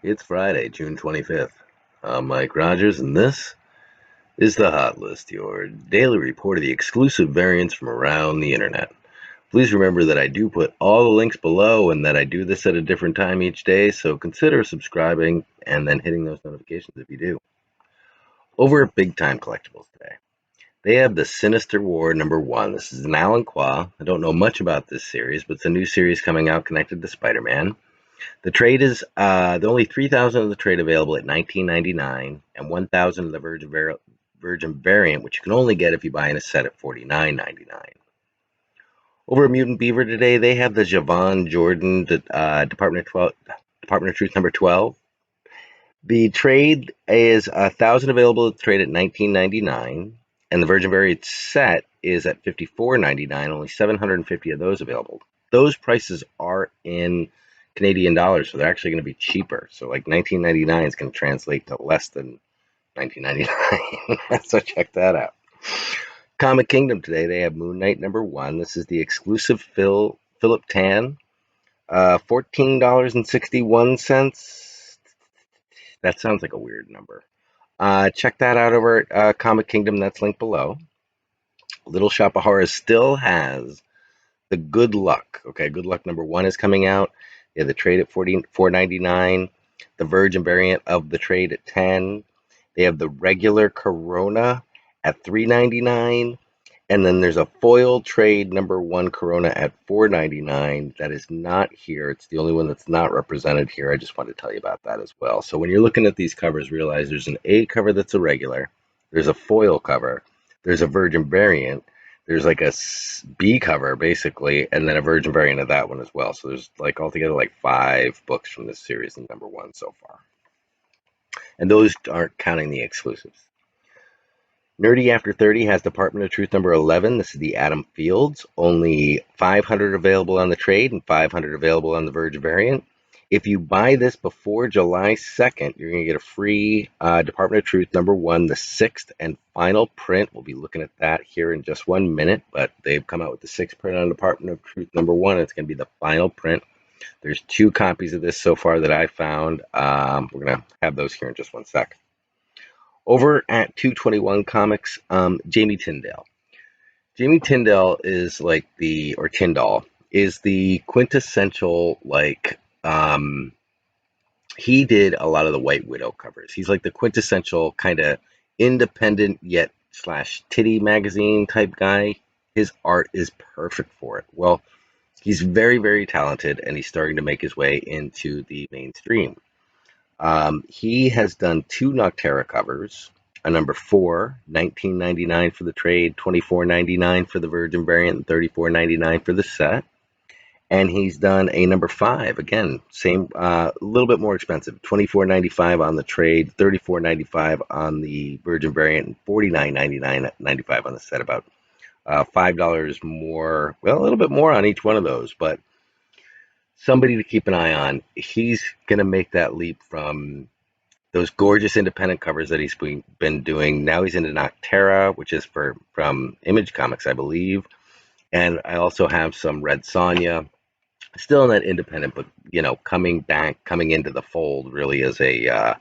It's Friday, June 25th. I'm Mike Rogers, and this is the Hot List, your daily report of the exclusive variants from around the internet. Please remember that I do put all the links below and that I do this at a different time each day, so consider subscribing and then hitting those notifications if you do. Over at Big Time Collectibles today, they have the Sinister War #1. This is an Alan QUAH. I don't know much about this series, but it's a new series coming out connected to Spider-Man. The trade is the only 3,000 of the trade available at $19.99 and 1,000 of the Virgin variant, which you can only get if you buy in a set at $49.99. Over at Mutant Beaver today, they have the Javan Jordan Department of Truth #12. The trade is 1,000 available at the trade at $19.99, and the Virgin variant set is at $54.99. Only 750 of those available. Those prices are in Canadian dollars, so they're actually going to be cheaper. So like $19.99 is going to translate to less than $19.99. So check that out. Comic Kingdom today, they have Moon Knight #1. This is the exclusive Philip Tan, $14.61. That sounds like a weird number. Check that out over at Comic Kingdom. That's linked below. Little Shop of Horrors still has the Good Luck. Okay, Good Luck #1 is coming out. They have the trade at $4.99. The Virgin variant of the trade at $10. They have the regular Corona at $3.99. And then there's a foil trade #1 Corona at $4.99. That is not here. It's the only one that's not represented here. I just wanted to tell you about that as well. So when you're looking at these covers, realize there's an A cover that's a regular. There's a foil cover. There's a Virgin variant. There's like a B cover basically, and then a Virgin variant of that one as well. So there's like altogether like 5 books from this series in #1 so far. And those aren't counting the exclusives. Nerdy After 30 has Department of Truth #11. This is the Adam Fields. Only 500 available on the trade and 500 available on the Virgin variant. If you buy this before July 2nd, you're going to get a free Department of Truth #1, the 6th and final print. We'll be looking at that here in just 1 minute, but they've come out with the 6th print on Department of Truth #1. It's going to be the final print. There's 2 copies of this so far that I found. We're going to have those here in just 1 sec. Over at 221 Comics, Jamie Tyndall. Jamie Tyndall is like Tyndall is the quintessential, he did a lot of the White Widow covers. He's like the quintessential kind of independent yet / titty magazine type guy. His art is perfect for it. Well, he's very, very talented, and he's starting to make his way into the mainstream. He has done 2 Noctera covers, a #4, $19.99 for the trade, $24.99 for the Virgin variant, and $34.99 for the set. And he's done a #5, again, same, a little bit more expensive, $24.95 on the trade, $34.95 on the Virgin variant, and $49.95 on the set, about $5 more, well, a little bit more on each one of those, but somebody to keep an eye on. He's going to make that leap from those gorgeous independent covers that he's been doing. Now he's into Noctera, which is from Image Comics, I believe. And I also have some Red Sonja, still in that independent, but coming into the fold really as a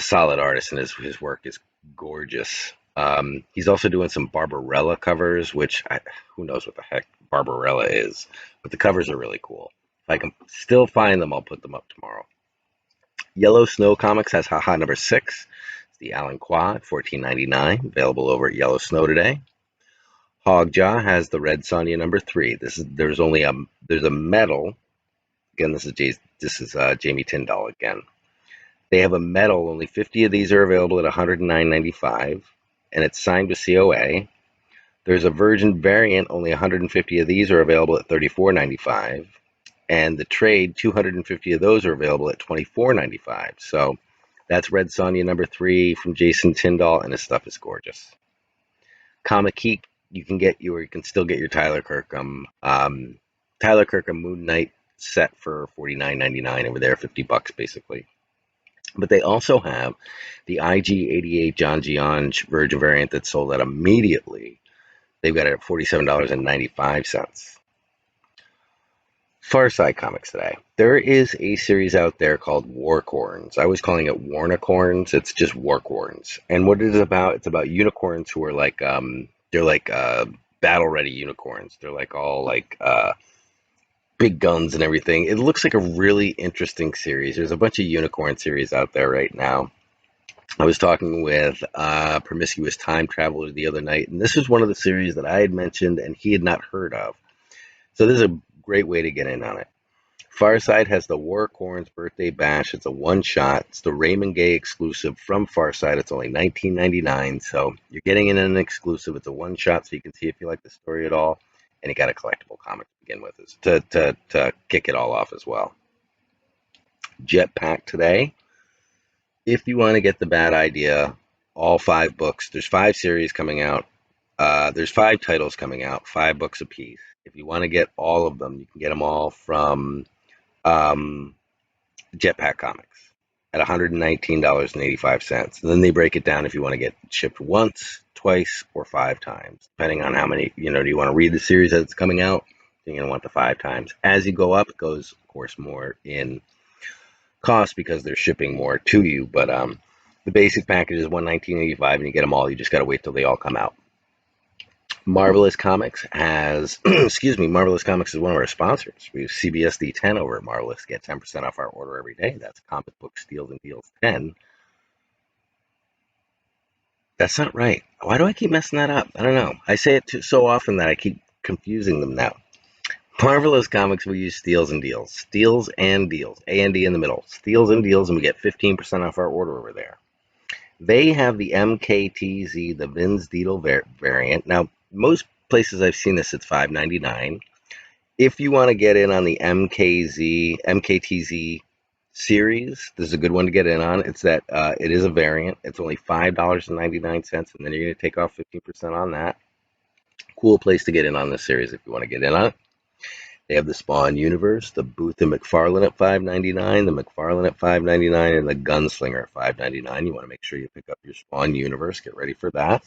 solid artist, and his work is gorgeous. He's also doing some Barbarella covers, which who knows what the heck Barbarella is, but the covers are really cool. If I can still find them, I'll put them up tomorrow. Yellow Snow Comics has Haha #6. It's the Alan QUAH at $14.99, available over at Yellow Snow today. Hogjaw has the Red Sonja #3. There's a medal. Again, this is Jamie Tyndall again. They have a medal. Only 50 of these are available at $109.95, and it's signed with COA. There's a Virgin variant. Only 150 of these are available at $34.95. And the trade, 250 of those are available at $24.95. So that's Red Sonja #3 from Jason Tyndall, and his stuff is gorgeous. Comic Geek, you can still get your Tyler Kirkham Moon Knight set for $49.99 over there, $50 basically. But they also have the IG-88 John Gionge Virgin variant that sold out immediately. They've got it at $47.95. Far Side Comics today. There is a series out there called Warcorns. I was calling it Warnicorns. It's just Warcorns. And what it is about, it's about unicorns who are like they're like battle ready unicorns. They're like all like big guns and everything. It looks like a really interesting series. There's a bunch of unicorn series out there right now. I was talking with Promiscuous Time Traveler the other night, and this was one of the series that I had mentioned and he had not heard of. So this is a great way to get in on it. Farside has the Warcorns Birthday Bash. It's a one shot. It's the Raymond Gay exclusive from Farside. It's only $19.99, so you're getting in an exclusive. It's a one shot, so you can see if you like the story at all, and you got a collectible comic to begin with to kick it all off as well. Jetpack today. If you want to get the bad idea, all 5 books. There's 5 series coming out. There's 5 titles coming out, 5 books apiece. If you want to get all of them, you can get them all from Jetpack Comics at $119.85. And then they break it down if you want to get shipped once, twice, or 5 times, depending on how many, do you want to read the series as it's coming out? You're going to want the 5 times. As you go up, it goes, of course, more in cost because they're shipping more to you. But the basic package is $119.85, and you get them all. You just got to wait till they all come out. Marvelous Comics has, excuse me, Marvelous Comics is one of our sponsors. We have CBS&D 10 over at Marvelous. Get 10% off our order every day. That's Comic Book Steals and Deals 10. That's not right. Why do I keep messing that up? I don't know. I say it so often that I keep confusing them now. Marvelous Comics, we use Steals and Deals. Steals and Deals. A&D in the middle. Steals and Deals, and we get 15% off our order over there. They have the MKTZ, the Vince Diedel variant. Now, most places I've seen this, it's $5.99. If you want to get in on the MKTZ series, this is a good one to get in on. It's that it is a variant. It's only $5.99, and then you're going to take off 15% on that. Cool place to get in on this series if you want to get in on it. They have the Spawn Universe, the Booth and McFarlane at $5.99, the McFarlane at $5.99, and the Gunslinger at $5.99. You want to make sure you pick up your Spawn Universe. Get ready for that.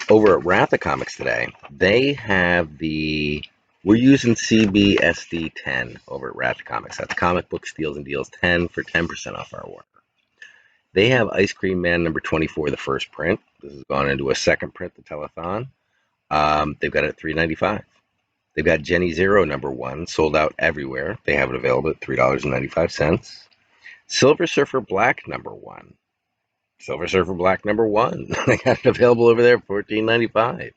Over at Ratha Comics today, they have we're using CBS&D 10 over at Ratha Comics. That's Comic Book Steals and Deals 10 for 10% off our order. They have Ice Cream Man number 24, the first print. This has gone into a second print, the telethon. They've got it at $3.95. They've got Jenny Zero number 1, sold out everywhere. They have it available at $3.95. Silver Surfer Black number 1. Silver Surfer Black number 1. They got it available over there at $14.95.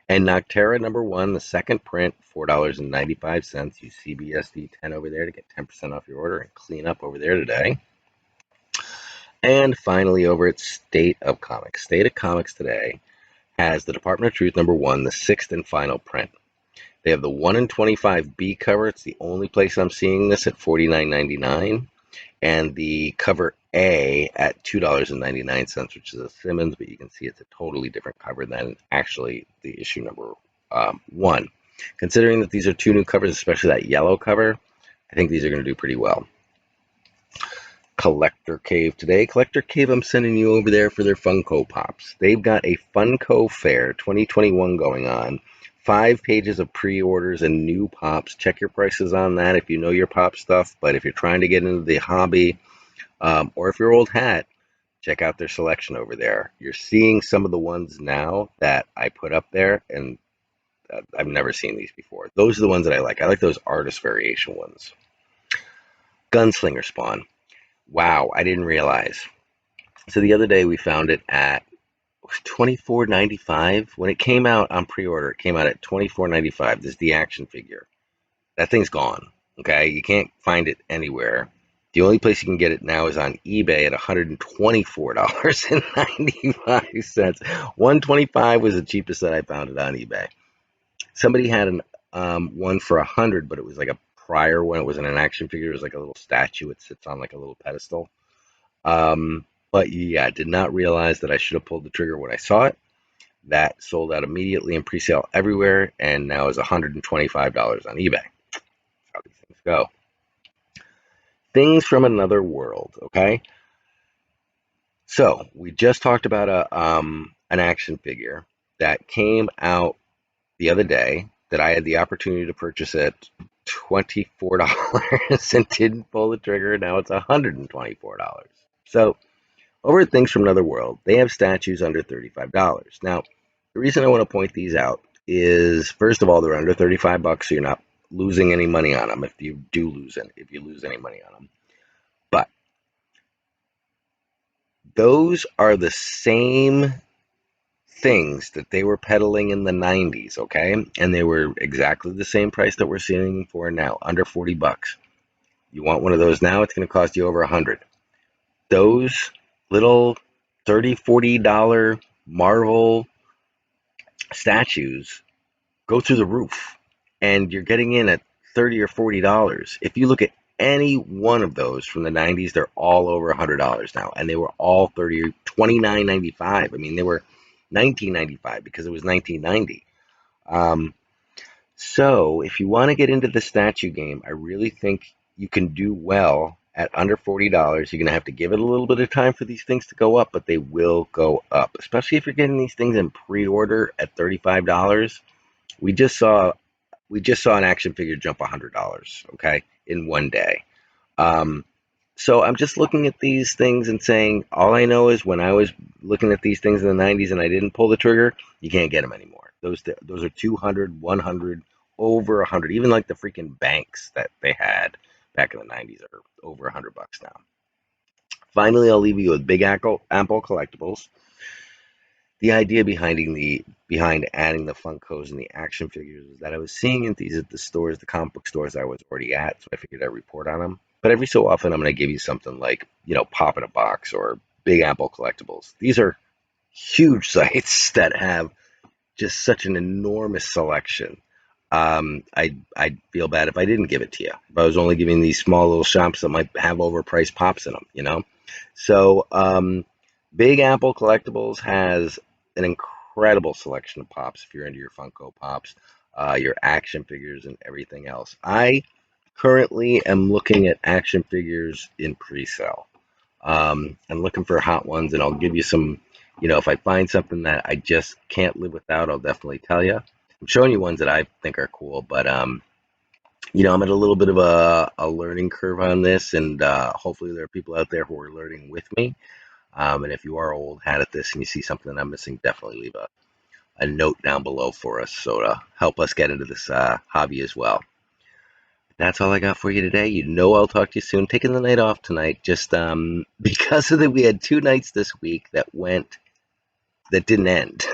And Noctera number 1, the second print, $4.95. Use CBS&D 10 over there to get 10% off your order and clean up over there today. And finally, over at State of Comics. State of Comics today has the Department of Truth number 1, the 6th and final print. They have the 1 in 25 B cover. It's the only place I'm seeing this at $49.99. And the cover A at $2.99, which is a Simmons, but you can see it's a totally different cover than actually the issue number 1. Considering that these are 2 new covers, especially that yellow cover, I think these are going to do pretty well. Collector Cave today. Collector Cave, I'm sending you over there for their Funko Pops. They've got a Funko Fair 2021 going on. 5 pages of pre-orders and new pops. Check your prices on that if you know your pop stuff. But if you're trying to get into the hobby, or if you're old hat, check out their selection over there. You're seeing some of the ones now that I put up there, and I've never seen these before. Those are the ones that I like. I like those artist variation ones. Gunslinger Spawn. Wow, I didn't realize. So the other day we found it at $24.95. When it came out on pre-order, it came out at $24.95. This is the action figure. That thing's gone. Okay, you can't find it anywhere. The only place you can get it now is on eBay at $124.95. $125 was the cheapest that I found it on eBay. Somebody had one for $100, but it was like a prior one. It wasn't an action figure. It was like a little statue. It sits on like a little pedestal. But yeah, I did not realize that I should have pulled the trigger when I saw it. That sold out immediately in pre-sale everywhere, and now is $125 on eBay. That's how these things go. Things from another world, okay? So we just talked about an action figure that came out the other day that I had the opportunity to purchase at $24 and didn't pull the trigger. Now it's $124. So over at Things from Another World, they have statues under $35. Now, the reason I want to point these out is, first of all, they're under $35, so you're not losing any money on them if you lose any money on them. But those are the same things that they were peddling in the 90s, okay? And they were exactly the same price that we're seeing for now, under $40. You want one of those now, it's going to cost you over $100. Those little $30, $40 Marvel statues go through the roof, and you're getting in at $30 or $40. If you look at any one of those from the 90s, they're all over $100 now, and they were all $29.95. I mean, they were $19.95 because it was 1990. So if you want to get into the statue game, I really think you can do well at under $40. You're going to have to give it a little bit of time for these things to go up, but they will go up, especially if you're getting these things in pre-order at $35. We just saw an action figure jump $100, okay, in one day. So I'm just looking at these things and saying, all I know is when I was looking at these things in the 90s and I didn't pull the trigger, you can't get them anymore. Those are 200, 100, over 100. Even like the freaking banks that they had back in the 90s are over $100 now. Finally, I'll leave you with Big Apple Collectibles. The idea behind adding the Funkos and the action figures is that I was seeing these at the stores, the comic book stores I was already at, so I figured I'd report on them. But every so often, I'm going to give you something like, Pop in a Box or Big Apple Collectibles. These are huge sites that have just such an enormous selection. I'd feel bad if I didn't give it to you. If I was only giving these small little shops that might have overpriced pops in them. So, Big Apple Collectibles has an incredible selection of pops if you're into your Funko Pops, your action figures, and everything else. I currently am looking at action figures in pre-sale. I'm looking for hot ones, and I'll give you some, if I find something that I just can't live without, I'll definitely tell you. I'm showing you ones that I think are cool, but I'm at a little bit of a learning curve on this, and hopefully there are people out there who are learning with me. And if you are old hat at this and you see something that I'm missing, definitely leave a note down below for us, so to help us get into this hobby as well. That's all I got for you today. I'll talk to you soon. Taking the night off tonight, just because of that, we had 2 nights this week that didn't end.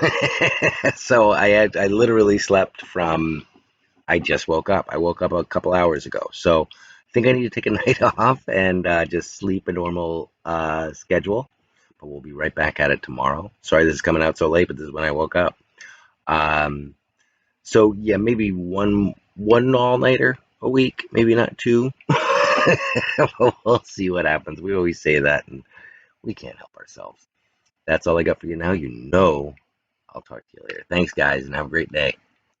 So I literally slept from. I just woke up. I woke up a couple hours ago. So I think I need to take a night off and just sleep a normal schedule. But we'll be right back at it tomorrow. Sorry this is coming out so late, but this is when I woke up. So yeah, maybe one all-nighter a week, maybe not 2. We'll see what happens. We always say that, and we can't help ourselves. That's all I got for you now. I'll talk to you later. Thanks, guys, and have a great day.